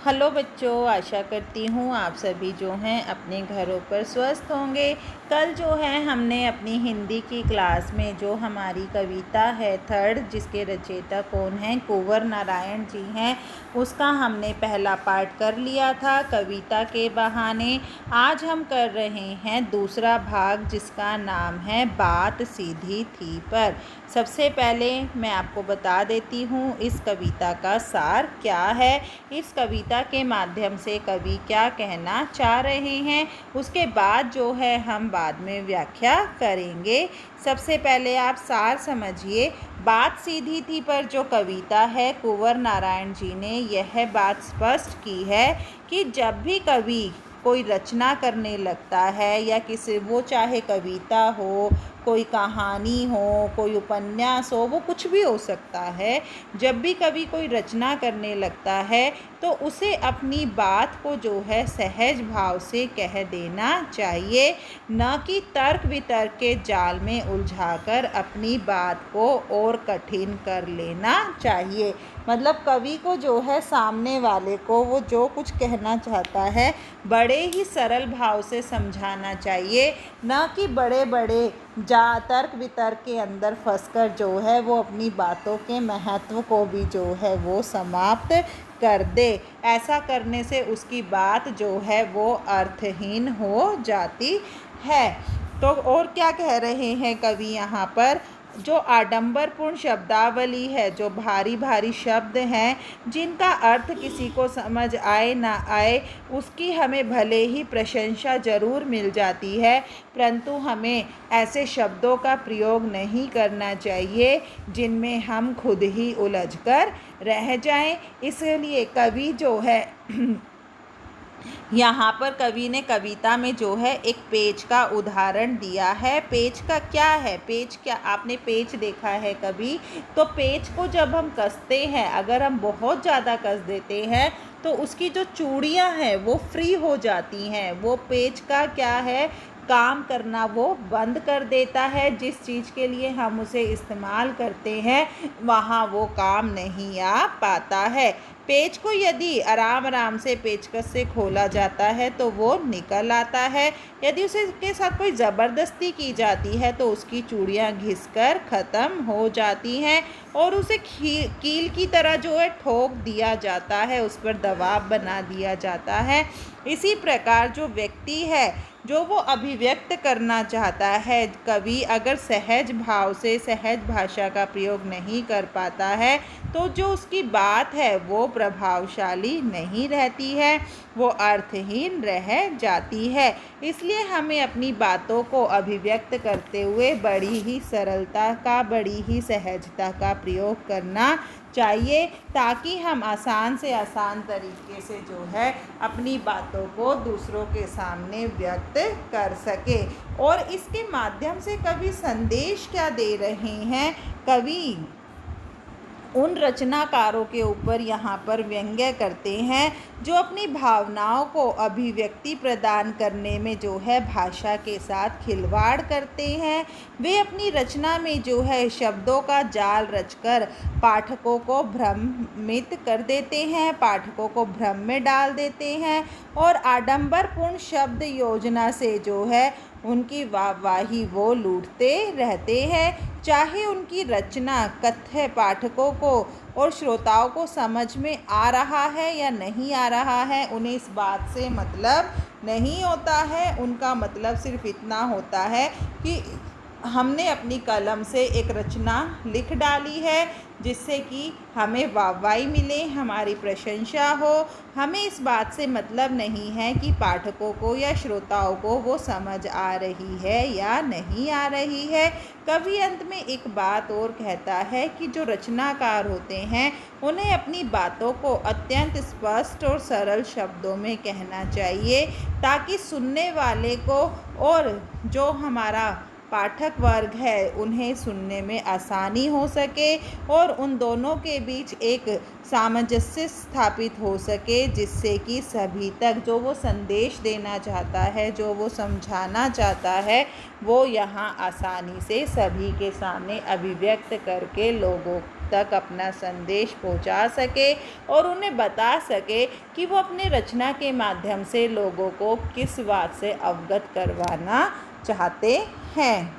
Hello बच्चों, आशा करती हूँ आप सभी जो हैं अपने घरों पर स्वस्थ होंगे। कल जो है हमने अपनी हिंदी की क्लास में जो हमारी कविता है थर्ड, जिसके रचयिता कौन हैं, कुंवर नारायण जी हैं, उसका हमने पहला पार्ट कर लिया था कविता के बहाने। आज हम कर रहे हैं दूसरा भाग, जिसका नाम है बात सीधी थी पर। सबसे पहले मैं आपको बता देती हूँ इस कविता का सार क्या है, इस कविता के माध्यम से कवि क्या कहना चाह रहे हैं, उसके बाद जो है हम बाद में व्याख्या करेंगे। सबसे पहले आप सार समझिए। बात सीधी थी पर जो कविता है, कुंवर नारायण जी ने यह बात स्पष्ट की है कि जब भी कवि कोई रचना करने लगता है या किसी, वो चाहे कविता हो, कोई कहानी हो, कोई उपन्यास हो, वो कुछ भी हो सकता है। जब भी कवि कोई रचना करने लगता है तो उसे अपनी बात को जो है सहज भाव से कह देना चाहिए, न कि तर्क वितर्क के जाल में उलझाकर अपनी बात को और कठिन कर लेना चाहिए। मतलब कवि को जो है सामने वाले को वो जो कुछ कहना चाहता है बड़े ही सरल भाव से समझाना चाहिए, न कि बड़े बड़े तर्क वितर्क के अंदर फंसकर जो है वो अपनी बातों के महत्व को भी जो है वो समाप्त कर दे। ऐसा करने से उसकी बात जो है वो अर्थहीन हो जाती है। तो और क्या कह रहे हैं कवि यहाँ पर, जो आडंबरपूर्ण शब्दावली है, जो भारी भारी शब्द हैं जिनका अर्थ किसी को समझ आए ना आए, उसकी हमें भले ही प्रशंसा ज़रूर मिल जाती है, परंतु हमें ऐसे शब्दों का प्रयोग नहीं करना चाहिए जिनमें हम खुद ही उलझकर रह जाएं। इसलिए कवि जो है यहाँ पर कवि ने कविता में जो है एक पेच का उदाहरण दिया है। पेच का क्या है, पेच क्या, आपने पेच देखा है कभी? तो पेच को जब हम कसते हैं, अगर हम बहुत ज़्यादा कस देते हैं तो उसकी जो चूड़ियाँ हैं वो फ्री हो जाती हैं। वो पेच का क्या है, काम करना वो बंद कर देता है। जिस चीज़ के लिए हम उसे इस्तेमाल करते हैं वहाँ वो काम नहीं आ पाता है। पेच को यदि आराम आराम से पेचकस से खोला जाता है तो वो निकल आता है। यदि उसे के साथ कोई ज़बरदस्ती की जाती है तो उसकी चूड़ियाँ घिसकर ख़त्म हो जाती हैं और उसे कील की तरह जो है ठोक दिया जाता है, उस पर दबाव बना दिया जाता है। इसी प्रकार जो व्यक्ति है, जो वो अभिव्यक्त करना चाहता है, कवि अगर सहज भाव से सहज भाषा का प्रयोग नहीं कर पाता है तो जो उसकी बात है वो प्रभावशाली नहीं रहती है, वो अर्थहीन रह जाती है। इसलिए हमें अपनी बातों को अभिव्यक्त करते हुए बड़ी ही सरलता का, बड़ी ही सहजता का प्रयोग करना चाहिए, ताकि हम आसान से आसान तरीके से जो है अपनी बातों को दूसरों के सामने व्यक्त कर सके। और इसके माध्यम से कवि संदेश क्या दे रहे हैं, कवि उन रचनाकारों के ऊपर यहाँ पर व्यंग्य करते हैं जो अपनी भावनाओं को अभिव्यक्ति प्रदान करने में जो है भाषा के साथ खिलवाड़ करते हैं। वे अपनी रचना में जो है शब्दों का जाल रचकर पाठकों को भ्रमित कर देते हैं, पाठकों को भ्रम में डाल देते हैं और आडंबरपूर्ण शब्द योजना से जो है उनकी वाहवाही वो लूटते रहते हैं। चाहे उनकी रचना कथ्य पाठकों को और श्रोताओं को समझ में आ रहा है या नहीं आ रहा है, उन्हें इस बात से मतलब नहीं होता है। उनका मतलब सिर्फ इतना होता है कि हमने अपनी कलम से एक रचना लिख डाली है जिससे कि हमें वाहवाही मिले, हमारी प्रशंसा हो। हमें इस बात से मतलब नहीं है कि पाठकों को या श्रोताओं को वो समझ आ रही है या नहीं आ रही है। कवि अंत में एक बात और कहता है कि जो रचनाकार होते हैं उन्हें अपनी बातों को अत्यंत स्पष्ट और सरल शब्दों में कहना चाहिए, ताकि सुनने वाले को और जो हमारा पाठक वर्ग है उन्हें सुनने में आसानी हो सके और उन दोनों के बीच एक सामंजस्य स्थापित हो सके, जिससे कि सभी तक जो वो संदेश देना चाहता है, जो वो समझाना चाहता है, वो यहाँ आसानी से सभी के सामने अभिव्यक्त करके लोगों तक अपना संदेश पहुंचा सके और उन्हें बता सके कि वो अपने रचना के माध्यम से लोगों को किस बात से अवगत करवाना चाहते हैं।